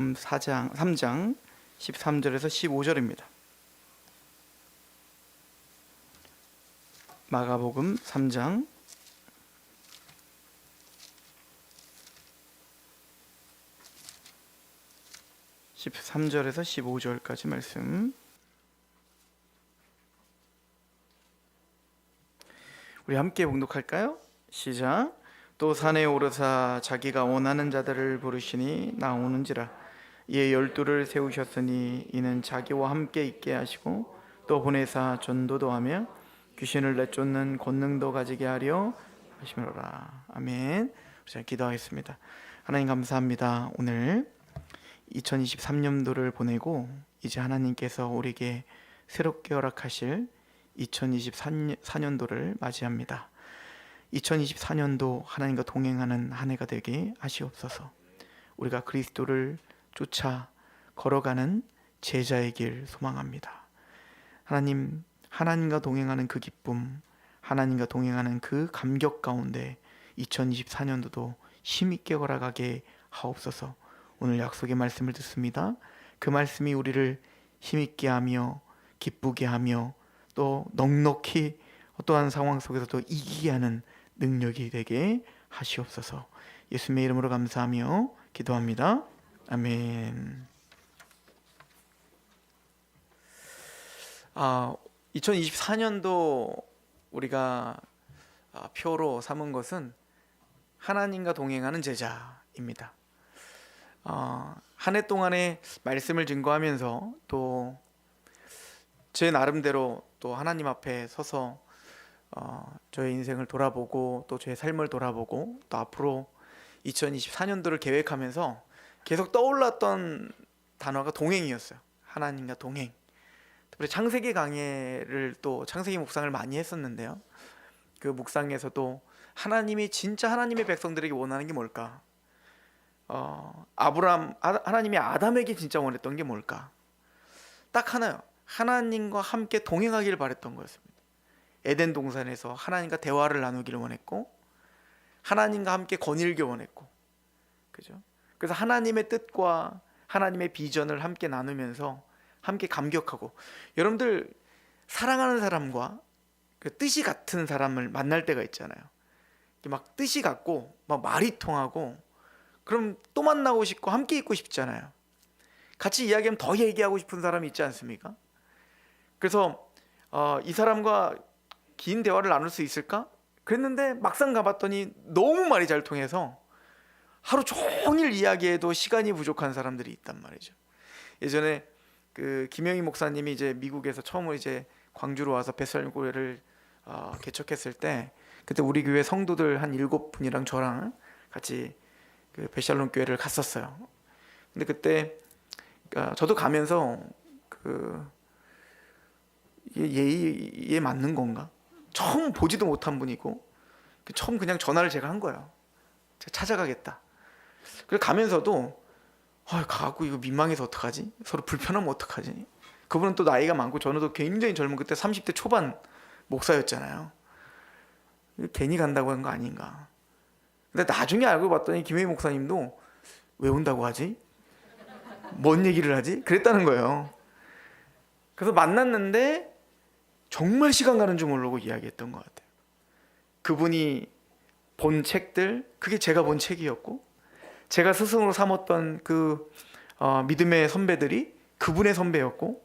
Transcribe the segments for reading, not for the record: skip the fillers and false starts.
3장 13절에서 15절입니다. 마가복음 3장 13절에서 15절까지 말씀. 우리 함께 봉독할까요? 시작. 또 산에 오르사 자기가 원하는 자들을 부르시니 나오는지라. 이에 12를 세우셨으니 이는 자기와 함께 있게 하시고 또 보내사 전도도 하며 귀신을 내쫓는 권능도 가지게 하려 하심이로라. 아멘. 자, 기도하겠습니다. 하나님 감사합니다. 오늘 2023년도를 보내고 이제 하나님께서 우리에게 새롭게 허락하실 2024년도를 맞이합니다. 2024년도 하나님과 동행하는 한 해가 되게 하시옵소서. 우리가 그리스도를 쫓아 걸어가는 제자의 길 소망합니다. 하나님, 하나님과 동행하는 그 기쁨, 하나님과 동행하는 그 감격 가운데 2024년도도 힘있게 걸어가게 하옵소서. 오늘 약속의 말씀을 듣습니다. 그 말씀이 우리를 힘있게 하며 기쁘게 하며 또 넉넉히 어떠한 상황 속에서도 이기게 하는 능력이 되게 하시옵소서. 예수님의 이름으로 감사하며 기도합니다. 아멘. 2024년도 우리가 표로 삼은 것은 하나님과 동행하는 제자입니다. 한 해 동안의 말씀을 증거하면서 또 제 나름대로 또 하나님 앞에 서서 저의 인생을 돌아보고 또 제 삶을 돌아보고 또 앞으로 2024년도를 계획하면서 계속 떠올랐던 단어가 동행이었어요. 하나님과 동행. 특별히 창세기 강해를 또 창세기 묵상을 많이 했었는데요. 그 묵상에서도 하나님이 진짜 하나님의 백성들에게 원하는 게 뭘까? 하나님이 아담에게 진짜 원했던 게 뭘까? 딱 하나요. 하나님과 함께 동행하기를 바랬던 거였습니다. 에덴 동산에서 하나님과 대화를 나누기를 원했고 하나님과 함께 거닐길 원했고, 그죠? 그래서 하나님의 뜻과 하나님의 비전을 함께 나누면서 함께 감격하고, 여러분들 사랑하는 사람과 그 뜻이 같은 사람을 만날 때가 있잖아요. 막 뜻이 같고 막 말이 통하고 그럼 또 만나고 싶고 함께 있고 싶잖아요. 같이 이야기하면 더 얘기하고 싶은 사람이 있지 않습니까? 그래서 이 사람과 긴 대화를 나눌 수 있을까? 그랬는데 막상 가봤더니 너무 말이 잘 통해서 하루 종일 이야기해도 시간이 부족한 사람들이 있단 말이죠. 예전에 그 김영희 목사님이 이제 미국에서 처음으로 이제 광주로 와서 베살렘 교회를 개척했을 때, 그때 우리 교회 성도들 한 7분이랑 저랑 같이 그 베샬롬 교회를 갔었어요. 근데 그때 저도 가면서 얘 맞는 건가? 처음 보지도 못한 분이고 처음 그냥 전화를 제가 한 거예요. 제가 찾아가겠다. 그래서 가면서도 가고 이거 민망해서 어떡하지? 서로 불편하면 어떡하지? 그분은 또 나이가 많고 저는 또 굉장히 젊은 그때 30대 초반 목사였잖아요. 괜히 간다고 한 거 아닌가? 근데 나중에 알고 봤더니 김혜희 목사님도 왜 온다고 하지? 뭔 얘기를 하지? 그랬다는 거예요. 그래서 만났는데 정말 시간 가는 줄 모르고 이야기했던 것 같아요. 그분이 본 책들, 그게 제가 본 책이었고 제가 스승으로 삼았던 그 믿음의 선배들이 그분의 선배였고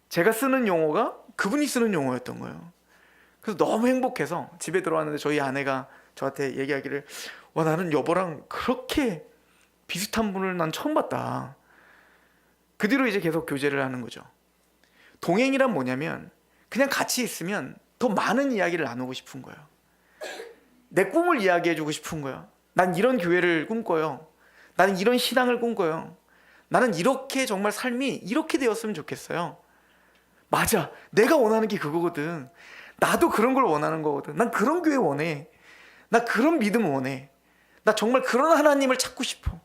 제가 쓰는 용어가 그분이 쓰는 용어였던 거예요. 그래서 너무 행복해서 집에 들어왔는데 저희 아내가 저한테 얘기하기를, 나는 여보랑 그렇게 비슷한 분을 난 처음 봤다. 그 뒤로 이제 계속 교제를 하는 거죠. 동행이란 뭐냐면 그냥 같이 있으면 더 많은 이야기를 나누고 싶은 거예요. 내 꿈을 이야기해주고 싶은 거예요. 난 이런 교회를 꿈꿔요. 나는 이런 신앙을 꿈꿔요. 나는 이렇게 정말 삶이 이렇게 되었으면 좋겠어요. 맞아, 내가 원하는 게 그거거든. 나도 그런 걸 원하는 거거든. 난 그런 교회 원해. 나 그런 믿음 원해. 나 정말 그런 하나님을 찾고 싶어.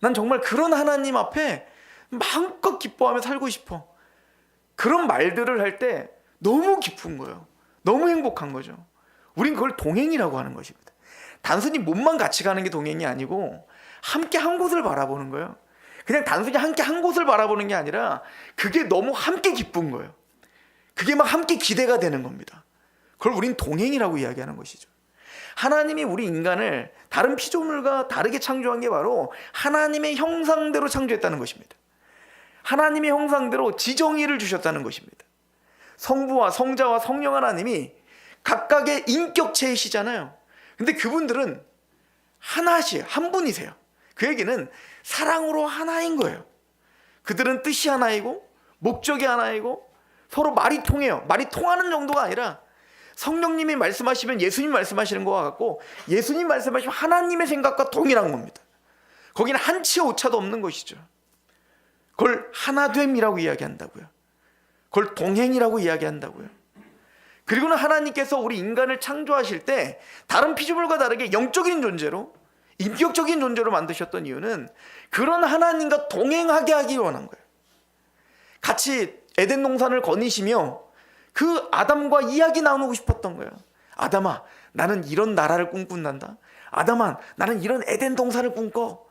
난 정말 그런 하나님 앞에 마음껏 기뻐하며 살고 싶어. 그런 말들을 할 때 너무 기쁜 거예요. 너무 행복한 거죠. 우린 그걸 동행이라고 하는 것입니다. 단순히 몸만 같이 가는 게 동행이 아니고 함께 한 곳을 바라보는 거예요. 그냥 단순히 함께 한 곳을 바라보는 게 아니라 그게 너무 함께 기쁜 거예요. 그게 막 함께 기대가 되는 겁니다. 그걸 우린 동행이라고 이야기하는 것이죠. 하나님이 우리 인간을 다른 피조물과 다르게 창조한 게 바로 하나님의 형상대로 창조했다는 것입니다. 하나님의 형상대로 지정의를 주셨다는 것입니다. 성부와 성자와 성령 하나님이 각각의 인격체이시잖아요. 근데 그분들은 하나씩 한 분이세요. 그 얘기는 사랑으로 하나인 거예요. 그들은 뜻이 하나이고 목적이 하나이고 서로 말이 통해요. 말이 통하는 정도가 아니라 성령님이 말씀하시면 예수님 말씀하시는 것과 같고 예수님 말씀하시면 하나님의 생각과 동일한 겁니다. 거기는 한치의 오차도 없는 것이죠. 그걸 하나됨이라고 이야기한다고요. 그걸 동행이라고 이야기한다고요. 그리고는 하나님께서 우리 인간을 창조하실 때 다른 피조물과 다르게 영적인 존재로 인격적인 존재로 만드셨던 이유는 그런 하나님과 동행하게 하기 원한 거예요. 같이 에덴 동산을 거니시며 그 아담과 이야기 나누고 싶었던 거예요. 아담아, 나는 이런 나라를 꿈꾼단다. 아담아, 나는 이런 에덴 동산을 꿈꿔.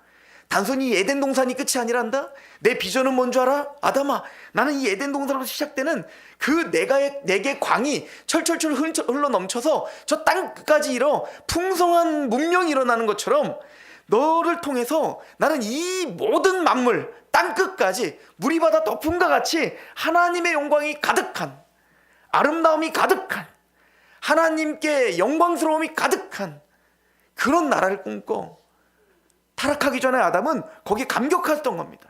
단순히 에덴 동산이 끝이 아니란다. 내 비전은 뭔 줄 알아? 아담아, 나는 이 에덴 동산으로 시작되는 그 내게 광이 철철철 흘러 넘쳐서 저 땅끝까지 이뤄 풍성한 문명이 일어나는 것처럼 너를 통해서 나는 이 모든 만물 땅끝까지 물이 바다 덮음과 같이 하나님의 영광이 가득한, 아름다움이 가득한, 하나님께 영광스러움이 가득한 그런 나라를 꿈꿔. 타락하기 전에 아담은 거기에 감격했던 겁니다.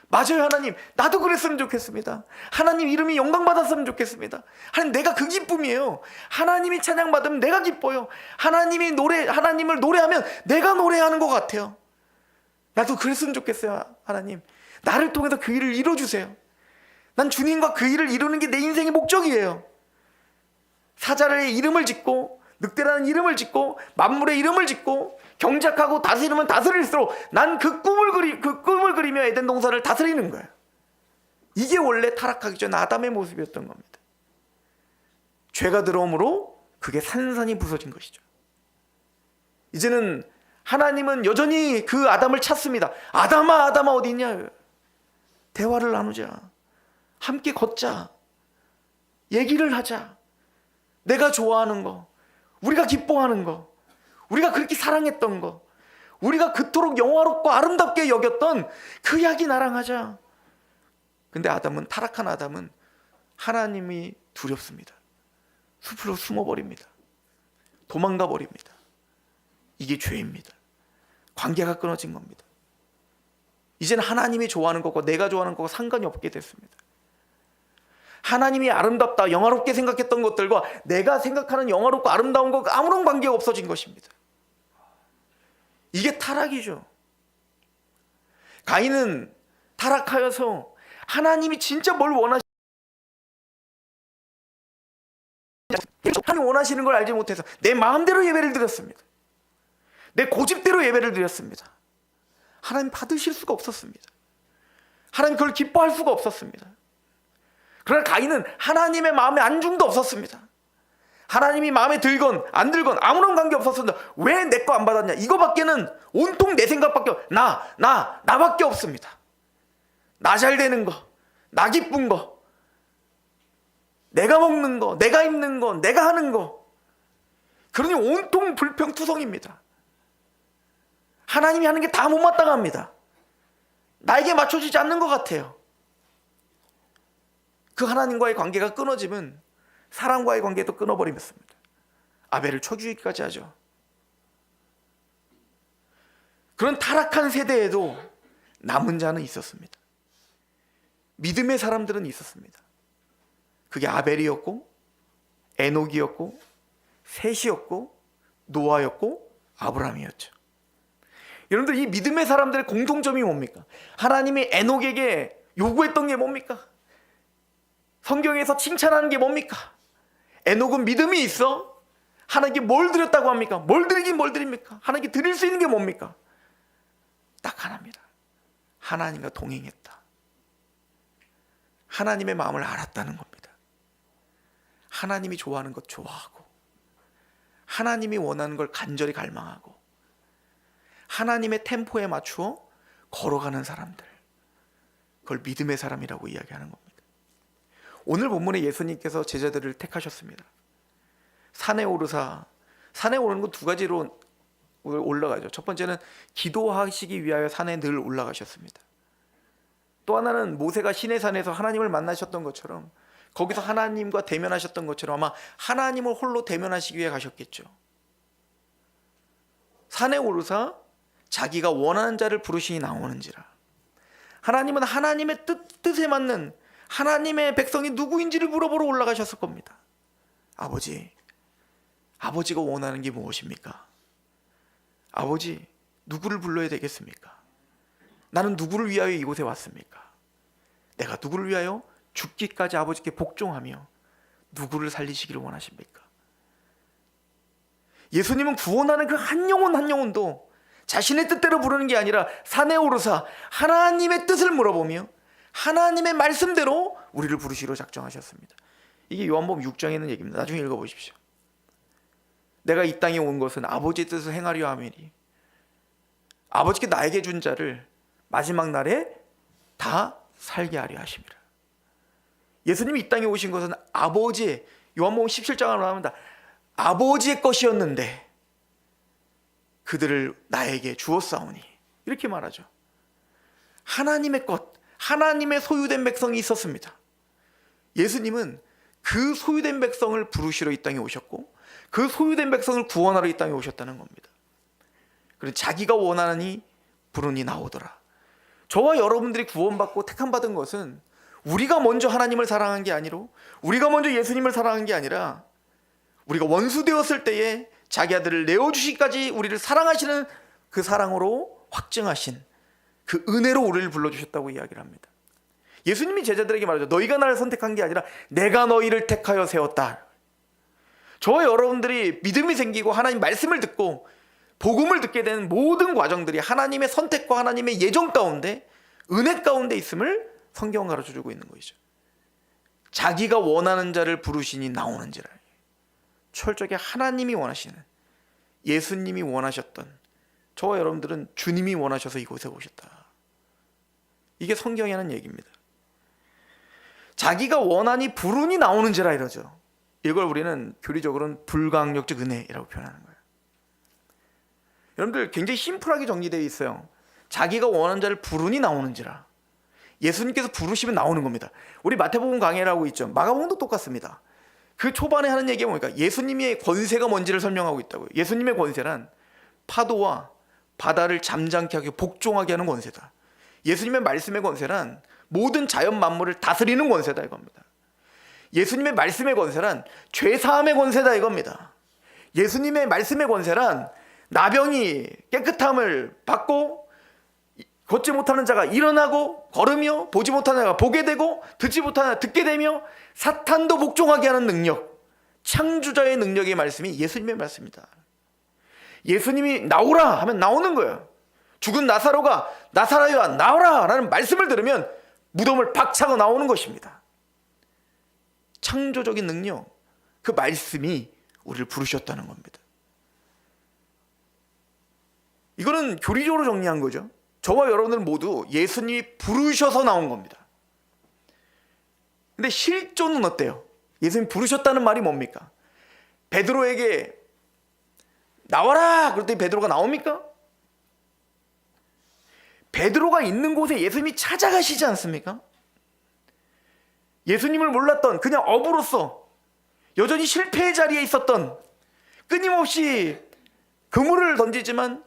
맞아요, 하나님. 나도 그랬으면 좋겠습니다. 하나님 이름이 영광받았으면 좋겠습니다. 하나님, 내가 그 기쁨이에요. 하나님이 찬양받으면 내가 기뻐요. 하나님을 노래하면 내가 노래하는 것 같아요. 나도 그랬으면 좋겠어요. 하나님, 나를 통해서 그 일을 이뤄주세요. 난 주님과 그 일을 이루는 게 내 인생의 목적이에요. 사자의 이름을 짓고 늑대라는 이름을 짓고 만물의 이름을 짓고 경작하고 다스리면 다스릴수록 난 그 꿈을 그리며 에덴 동산을 다스리는 거예요. 이게 원래 타락하기 전 아담의 모습이었던 겁니다. 죄가 들어옴으로 그게 산산이 부서진 것이죠. 이제는 하나님은 여전히 그 아담을 찾습니다. 아담아, 아담아 어디 있냐? 대화를 나누자. 함께 걷자. 얘기를 하자. 내가 좋아하는 거, 우리가 기뻐하는 거, 우리가 그렇게 사랑했던 거, 우리가 그토록 영화롭고 아름답게 여겼던 그 이야기 나랑 하자. 근데 타락한 아담은 하나님이 두렵습니다. 숲으로 숨어버립니다. 도망가 버립니다. 이게 죄입니다. 관계가 끊어진 겁니다. 이제는 하나님이 좋아하는 것과 내가 좋아하는 것과 상관이 없게 됐습니다. 하나님이 아름답다, 영화롭게 생각했던 것들과 내가 생각하는 영화롭고 아름다운 것과 아무런 관계가 없어진 것입니다. 이게 타락이죠. 가인은 타락하여서 하나님이 진짜 뭘 하나님 원하시는 걸 알지 못해서 내 마음대로 예배를 드렸습니다. 내 고집대로 예배를 드렸습니다. 하나님 받으실 수가 없었습니다. 하나님 그걸 기뻐할 수가 없었습니다. 그러나 가인은 하나님의 마음에 안중도 없었습니다. 하나님이 마음에 들건 안 들건 아무런 관계 없었습니다. 왜 내 거 안 받았냐? 이거밖에는 온통 내 생각밖에 나밖에 없습니다. 나 잘 되는 거, 나 기쁜 거, 내가 먹는 거, 내가 입는 거, 내가 하는 거. 그러니 온통 불평투성입니다. 하나님이 하는 게 다 못마땅합니다. 나에게 맞춰지지 않는 것 같아요. 그 하나님과의 관계가 끊어지면 사람과의 관계도 끊어버리겠습니다. 아벨을 쳐죽이기까지 하죠. 그런 타락한 세대에도 남은 자는 있었습니다. 믿음의 사람들은 있었습니다. 그게 아벨이었고 에녹이었고 셋이었고 노아였고 아브라함이었죠. 여러분들, 이 믿음의 사람들의 공통점이 뭡니까? 하나님이 에녹에게 요구했던 게 뭡니까? 성경에서 칭찬하는 게 뭡니까? 에녹은 믿음이 있어. 하나님께 뭘 드렸다고 합니까? 뭘 드리긴 뭘 드립니까? 하나님께 드릴 수 있는 게 뭡니까? 딱 하나입니다. 하나님과 동행했다. 하나님의 마음을 알았다는 겁니다. 하나님이 좋아하는 것 좋아하고, 하나님이 원하는 걸 간절히 갈망하고, 하나님의 템포에 맞추어 걸어가는 사람들. 그걸 믿음의 사람이라고 이야기하는 겁니다. 오늘 본문에 예수님께서 제자들을 택하셨습니다. 산에 오르사, 산에 오르는 건 두 가지로 올라가죠. 첫 번째는 기도하시기 위하여 산에 늘 올라가셨습니다. 또 하나는 모세가 시내산에서 하나님을 만나셨던 것처럼 거기서 하나님과 대면하셨던 것처럼 아마 하나님을 홀로 대면하시기 위해 가셨겠죠. 산에 오르사 자기가 원하는 자를 부르시니 나오는지라. 하나님은 하나님의 뜻에 맞는 하나님의 백성이 누구인지를 물어보러 올라가셨을 겁니다. 아버지가 원하는 게 무엇입니까? 아버지, 누구를 불러야 되겠습니까? 나는 누구를 위하여 이곳에 왔습니까? 내가 누구를 위하여 죽기까지 아버지께 복종하며 누구를 살리시기를 원하십니까? 예수님은 구원하는 그 한 영혼 한 영혼도 자신의 뜻대로 부르는 게 아니라 산에 오르사 하나님의 뜻을 물어보며 하나님의 말씀대로 우리를 부르시기로 작정하셨습니다. 이게 요한복음 6장에 있는 얘기입니다. 나중에 읽어보십시오. 내가 이 땅에 온 것은 아버지의 뜻을 행하려 함이니 아버지께 나에게 준 자를 마지막 날에 다 살게 하려 하심이라. 예수님이 이 땅에 오신 것은 아버지의, 요한복음 17장을 말합니다. 아버지의 것이었는데 그들을 나에게 주었사오니, 이렇게 말하죠. 하나님의 것, 하나님의 소유된 백성이 있었습니다. 예수님은 그 소유된 백성을 부르시러 이 땅에 오셨고 그 소유된 백성을 구원하러 이 땅에 오셨다는 겁니다. 그래서 자기가 원하느니 부르니 나오더라. 저와 여러분들이 구원받고 택함받은 것은 우리가 먼저 하나님을 사랑한 게 아니로, 우리가 먼저 예수님을 사랑한 게 아니라 우리가 원수 되었을 때에 자기 아들을 내어주시기까지 우리를 사랑하시는 그 사랑으로 확증하신 그 은혜로 우리를 불러주셨다고 이야기를 합니다. 예수님이 제자들에게 말하죠. 너희가 나를 선택한 게 아니라 내가 너희를 택하여 세웠다. 저와 여러분들이 믿음이 생기고 하나님 말씀을 듣고 복음을 듣게 되는 모든 과정들이 하나님의 선택과 하나님의 예정 가운데, 은혜 가운데 있음을 성경은 가르쳐주고 있는 것이죠. 자기가 원하는 자를 부르시니 나오는지라. 철저하게 하나님이 원하시는, 예수님이 원하셨던, 저와 여러분들은 주님이 원하셔서 이곳에 오셨다. 이게 성경에 하는 얘기입니다. 자기가 원하니 부르니 나오는지라 이러죠. 이걸 우리는 교리적으로는 불가항력적 은혜라고 표현하는 거예요. 여러분들 굉장히 심플하게 정리되어 있어요. 자기가 원하는 자를 부르니 나오는지라. 예수님께서 부르시면 나오는 겁니다. 우리 마태복음 강해를 하고 있죠. 마가복음도 똑같습니다. 그 초반에 하는 얘기가 뭡니까? 예수님의 권세가 뭔지를 설명하고 있다고요. 예수님의 권세란 파도와 바다를 잠잠케 하게 복종하게 하는 권세다. 예수님의 말씀의 권세란 모든 자연 만물을 다스리는 권세다 이겁니다. 예수님의 말씀의 권세란 죄사함의 권세다 이겁니다. 예수님의 말씀의 권세란 나병이 깨끗함을 받고 걷지 못하는 자가 일어나고 걸으며 보지 못하는 자가 보게 되고 듣지 못하는 자가 듣게 되며 사탄도 복종하게 하는 능력, 창조자의 능력의 말씀이 예수님의 말씀이다. 예수님이 나오라 하면 나오는 거예요. 죽은 나사로가 나사로야 나오라 라는 말씀을 들으면 무덤을 박차고 나오는 것입니다. 창조적인 능력, 그 말씀이 우리를 부르셨다는 겁니다. 이거는 교리적으로 정리한 거죠. 저와 여러분들 모두 예수님이 부르셔서 나온 겁니다. 근데 실존은 어때요? 예수님이 부르셨다는 말이 뭡니까? 베드로에게 나와라! 그랬더니 베드로가 나옵니까? 베드로가 있는 곳에 예수님이 찾아가시지 않습니까? 예수님을 몰랐던 그냥 어부로서 여전히 실패의 자리에 있었던, 끊임없이 그물을 던지지만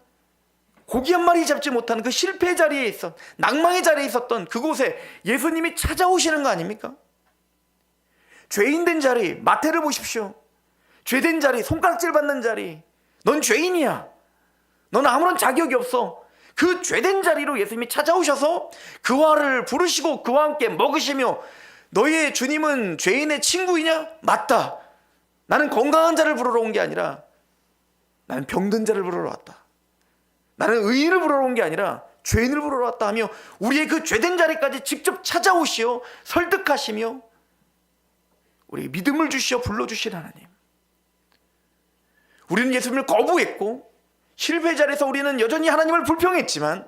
고기 한 마리 잡지 못하는 그 실패의 자리에 있었던, 낭망의 자리에 있었던 그곳에 예수님이 찾아오시는 거 아닙니까? 죄인된 자리, 마태를 보십시오. 죄된 자리, 손가락질 받는 자리, 넌 죄인이야, 넌 아무런 자격이 없어. 그 죄된 자리로 예수님이 찾아오셔서 그와를 부르시고 그와 함께 먹으시며, 너희의 주님은 죄인의 친구이냐? 맞다. 나는 건강한 자를 부르러 온 게 아니라 나는 병든 자를 부르러 왔다. 나는 의인을 부르러 온 게 아니라 죄인을 부르러 왔다 하며 우리의 그 죄된 자리까지 직접 찾아오시어 설득하시며 우리에게 믿음을 주시어 불러주신 하나님. 우리는 예수님을 거부했고 실패의 자리에서 우리는 여전히 하나님을 불평했지만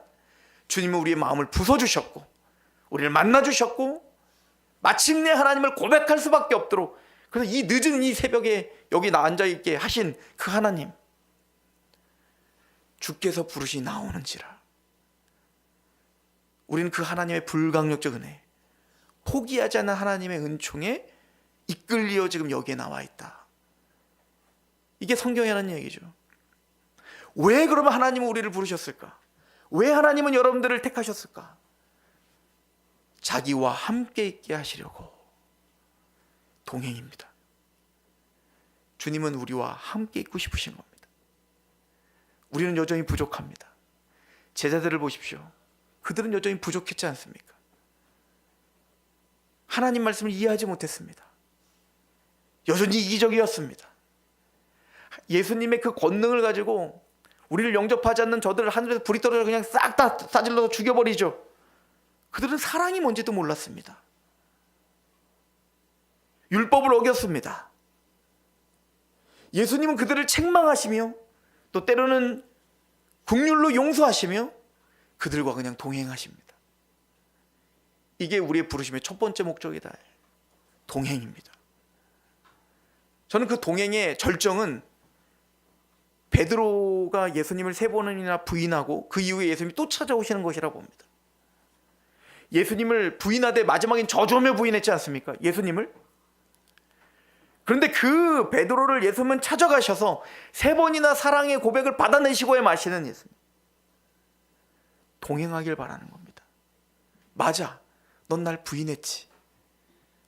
주님은 우리의 마음을 부숴주셨고 우리를 만나 주셨고 마침내 하나님을 고백할 수밖에 없도록, 그래서 이 늦은 이 새벽에 여기 나 앉아있게 하신 그 하나님, 주께서 부르시 나오는지라. 우리는 그 하나님의 불강력적 은혜, 포기하지 않는 하나님의 은총에 이끌려 지금 여기에 나와 있다. 이게 성경에 하는 얘기죠. 왜 그러면 하나님은 우리를 부르셨을까? 왜 하나님은 여러분들을 택하셨을까? 자기와 함께 있게 하시려고. 동행입니다. 주님은 우리와 함께 있고 싶으신 겁니다. 우리는 여전히 부족합니다. 제자들을 보십시오. 그들은 여전히 부족했지 않습니까? 하나님 말씀을 이해하지 못했습니다. 여전히 이기적이었습니다. 예수님의 그 권능을 가지고 우리를 영접하지 않는 저들을 하늘에서 불이 떨어져 그냥 싹 다 싸질러서 죽여버리죠. 그들은 사랑이 뭔지도 몰랐습니다. 율법을 어겼습니다. 예수님은 그들을 책망하시며 또 때로는 긍휼로 용서하시며 그들과 그냥 동행하십니다. 이게 우리의 부르심의 첫 번째 목적이다. 동행입니다. 저는 그 동행의 절정은 베드로가 예수님을 3번이나 부인하고 그 이후에 예수님이 또 찾아오시는 것이라 봅니다. 예수님을 부인하되 마지막엔 저주하며 부인했지 않습니까? 예수님을. 그런데 그 베드로를 예수님은 찾아가셔서 3번이나 사랑의 고백을 받아내시고야 마시는 예수님. 동행하길 바라는 겁니다. 맞아, 넌 날 부인했지.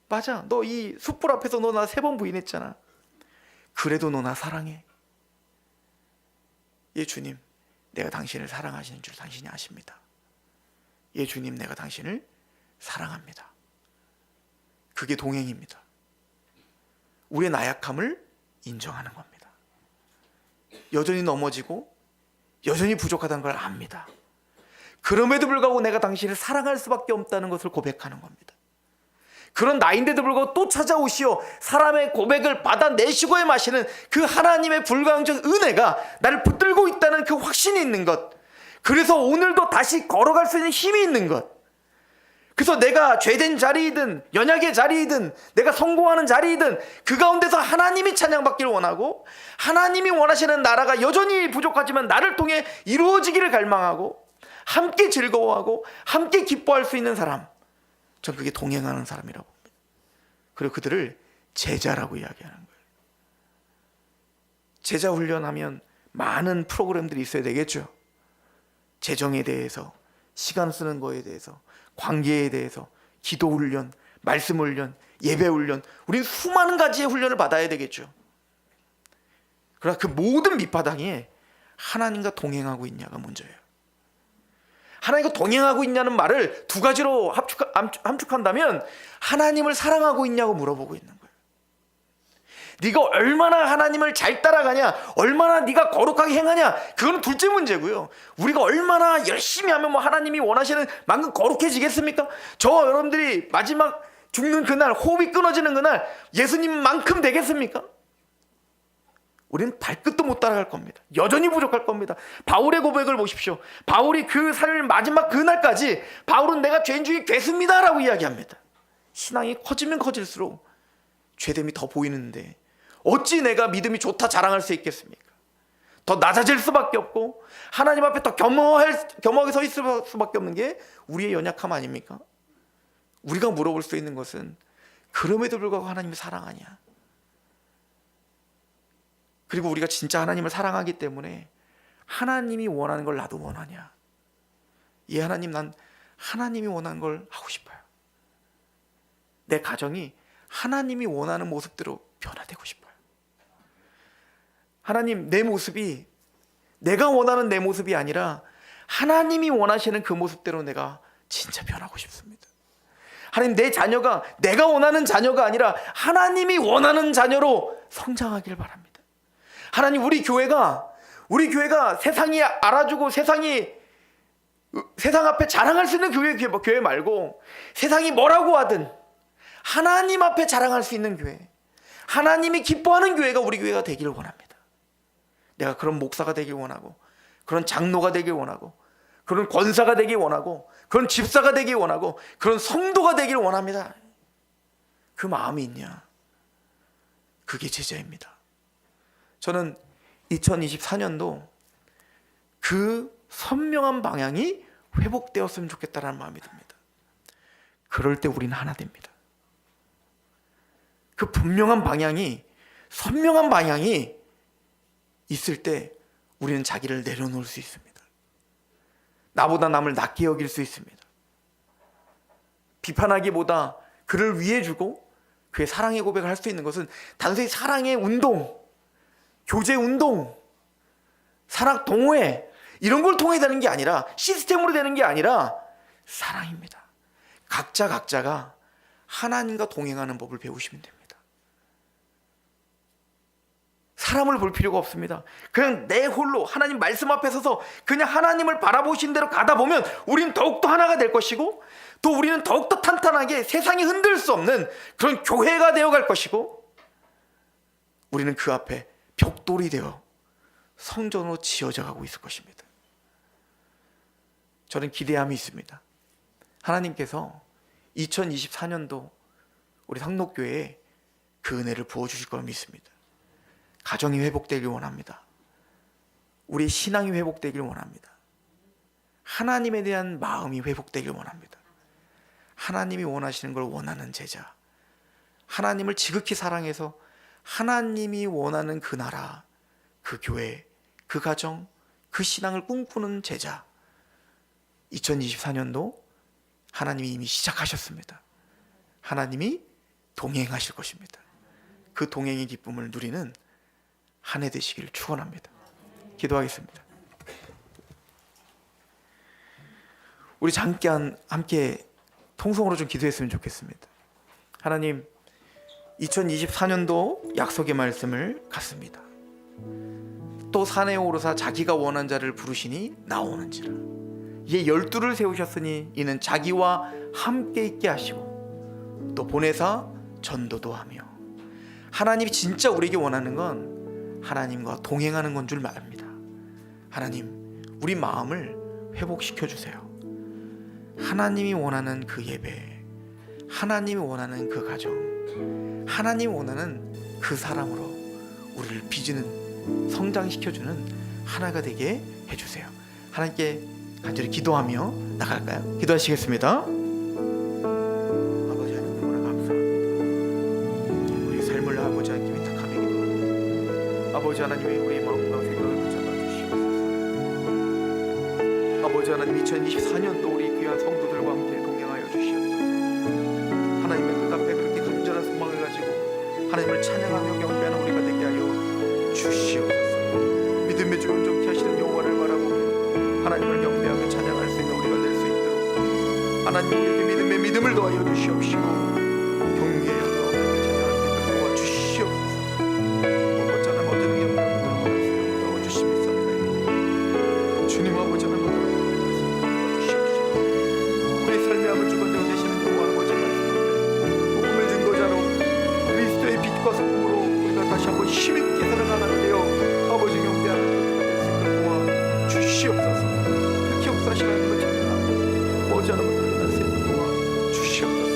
맞아, 너 이 숯불 앞에서 너 나 3번 부인했잖아. 그래도 너 나 사랑해. 예, 주님, 내가 당신을 사랑하시는 줄 당신이 아십니다. 예, 주님, 내가 당신을 사랑합니다. 그게 동행입니다. 우리의 나약함을 인정하는 겁니다. 여전히 넘어지고 여전히 부족하다는 걸 압니다. 그럼에도 불구하고 내가 당신을 사랑할 수밖에 없다는 것을 고백하는 겁니다. 그런 나인데도 불구하고 또 찾아오시어 사람의 고백을 받아내시고야 마시는 그 하나님의 불가항적 은혜가 나를 붙들고 있다는 그 확신이 있는 것. 그래서 오늘도 다시 걸어갈 수 있는 힘이 있는 것. 그래서 내가 죄된 자리이든 연약의 자리이든 내가 성공하는 자리이든 그 가운데서 하나님이 찬양받기를 원하고 하나님이 원하시는 나라가 여전히 부족하지만 나를 통해 이루어지기를 갈망하고 함께 즐거워하고 함께 기뻐할 수 있는 사람, 전 그게 동행하는 사람이라고 봅니다. 그리고 그들을 제자라고 이야기하는 거예요. 제자 훈련하면 많은 프로그램들이 있어야 되겠죠. 재정에 대해서, 시간 쓰는 거에 대해서, 관계에 대해서, 기도 훈련, 말씀 훈련, 예배 훈련, 우리는 수많은 가지의 훈련을 받아야 되겠죠. 그러나 그 모든 밑바닥에 하나님과 동행하고 있냐가 먼저예요. 하나님과 동행하고 있냐는 말을 두 가지로 함축한다면 하나님을 사랑하고 있냐고 물어보고 있는 거예요. 네가 얼마나 하나님을 잘 따라가냐, 얼마나 네가 거룩하게 행하냐, 그건 둘째 문제고요. 우리가 얼마나 열심히 하면 뭐 하나님이 원하시는 만큼 거룩해지겠습니까? 저와 여러분들이 마지막 죽는 그날, 호흡이 끊어지는 그날 예수님만큼 되겠습니까? 우리는 발끝도 못 따라갈 겁니다. 여전히 부족할 겁니다. 바울의 고백을 보십시오. 바울이 그 삶의 마지막 그날까지 바울은 내가 죄인 중에 괴수입니다 라고 이야기합니다. 신앙이 커지면 커질수록 죄됨이 더 보이는데 어찌 내가 믿음이 좋다 자랑할 수 있겠습니까? 더 낮아질 수밖에 없고 하나님 앞에 더 겸허하게 서 있을 수밖에 없는 게 우리의 연약함 아닙니까? 우리가 물어볼 수 있는 것은 그럼에도 불구하고 하나님을 사랑하냐? 그리고 우리가 진짜 하나님을 사랑하기 때문에 하나님이 원하는 걸 나도 원하냐? 예, 하나님, 난 하나님이 원하는 걸 하고 싶어요. 내 가정이 하나님이 원하는 모습대로 변화되고 싶어요. 하나님, 내 모습이 내가 원하는 내 모습이 아니라 하나님이 원하시는 그 모습대로 내가 진짜 변하고 싶습니다. 하나님, 내 자녀가 내가 원하는 자녀가 아니라 하나님이 원하는 자녀로 성장하길 바랍니다. 하나님, 우리 교회가 세상이 알아주고 세상 앞에 자랑할 수 있는 교회 말고 세상이 뭐라고 하든 하나님 앞에 자랑할 수 있는 교회, 하나님이 기뻐하는 교회가 우리 교회가 되기를 원합니다. 내가 그런 목사가 되길 원하고 그런 장로가 되길 원하고 그런 권사가 되기 원하고, 그런 집사가 되기 원하고, 그런 성도가 되기를 원합니다. 그 마음이 있냐? 그게 제자입니다. 저는 2024년도 그 선명한 방향이 회복되었으면 좋겠다는 마음이 듭니다. 그럴 때 우리는 하나 됩니다. 그 분명한 방향이, 선명한 방향이 있을 때 우리는 자기를 내려놓을 수 있습니다. 나보다 남을 낮게 여길 수 있습니다. 비판하기보다 그를 위해주고 그의 사랑의 고백을 할 수 있는 것은 단순히 사랑의 운동, 교제 운동, 사랑 동호회 이런 걸 통해 되는 게 아니라, 시스템으로 되는 게 아니라 사랑입니다. 각자가 하나님과 동행하는 법을 배우시면 됩니다. 사람을 볼 필요가 없습니다. 그냥 내 홀로 하나님 말씀 앞에 서서 그냥 하나님을 바라보신 대로 가다 보면 우리는 더욱더 하나가 될 것이고, 또 우리는 더욱더 탄탄하게 세상이 흔들 수 없는 그런 교회가 되어갈 것이고, 우리는 그 앞에 벽돌이 되어 성전으로 지어져 가고 있을 것입니다. 저는 기대함이 있습니다. 하나님께서 2024년도 우리 상록교회에 그 은혜를 부어주실 걸 믿습니다. 가정이 회복되길 원합니다. 우리 신앙이 회복되길 원합니다. 하나님에 대한 마음이 회복되길 원합니다. 하나님이 원하시는 걸 원하는 제자, 하나님을 지극히 사랑해서 하나님이 원하는 그 나라, 그 교회, 그 가정, 그 신앙을 꿈꾸는 제자, 2024년도 하나님이 이미 시작하셨습니다. 하나님이 동행하실 것입니다. 그 동행의 기쁨을 누리는 한 해 되시기를 축원합니다. 기도하겠습니다. 우리 함께 통성으로 좀 기도했으면 좋겠습니다. 하나님, 2024년도 약속의 말씀을 갖습니다. 또 산에 오르사 자기가 원한 자를 부르시니 나오는지라. 이에 12를 세우셨으니 이는 자기와 함께 있게 하시고 또 보내사 전도도 하며. 하나님이 진짜 우리에게 원하는 건 하나님과 동행하는 건 줄 압니다. 하나님, 우리 마음을 회복시켜 주세요. 하나님이 원하는 그 예배, 하나님이 원하는 그 가정, 하나님이 원하는 그 사람으로 우리를 빚는, 성장시켜주는 하나가 되게 해주세요. 하나님께 간절히 기도하며 나갈까요? 기도하시겠습니다. 아버지 하나님, 너무나 감사합니다. 우리 삶을 아버지 하나님 위탁하며 기도합니다. 아버지 하나님이 우리의 마음과 생각을 붙잡아 주시옵소서. 아버지 하나님, 2024년도 우리 귀한 성도들과 함께 동행하여 주시옵소서. 하나님의 뜻 앞에 그렇게 간절한 소망을 가지고 하나님을 찬양하며 경배하는 우리가 되게 하여 주시옵소서. 믿음의 주 온전케 하시는 여호와를 바라보며 하나님을 경배하며 찬양할 수 있는 우리가 될 수 있도록 하나님 우리에게 믿음의 믿음을 더하여 주시옵시고 경외의 영광을 찬양할 수 있도록 도와주시옵소서. 어쩌나 어쩌는 영광을 도와주심이 섭니다. 주님 아버지 하나님 도와주시옵시고 우리 삶의 아버지 주관자가 되시는 여호와 아버지의 말씀을 복음의 증거자로 그리스도의 빛과 소금으로 우리가 다시 한번 힘있게 살아가는 되어 아버지 경배하는 우리가 될 수 있도록 도와주시옵소서. 특히 역사하시는 것 찬양하고 머지않은 분들을 날 수 있도록 도와주시옵소서.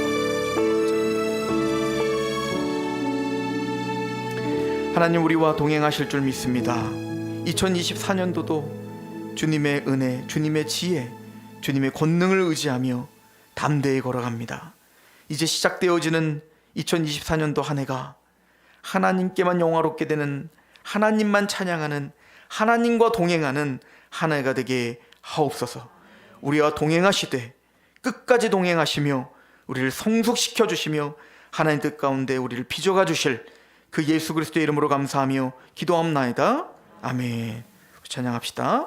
하나님, 우리와 동행하실 줄 믿습니다. 2024년도도 주님의 은혜, 주님의 지혜, 주님의 권능을 의지하며 담대히 걸어갑니다. 이제 시작되어지는 2024년도 한 해가 하나님께만 영화롭게 되는, 하나님만 찬양하는, 하나님과 동행하는 한 해가 되게 하옵소서. 우리와 동행하시되 끝까지 동행하시며 우리를 성숙시켜 주시며 하나님 뜻 가운데 우리를 빚어가 주실 그 예수 그리스도의 이름으로 감사하며 기도하옵나이다. 아멘. 찬양합시다.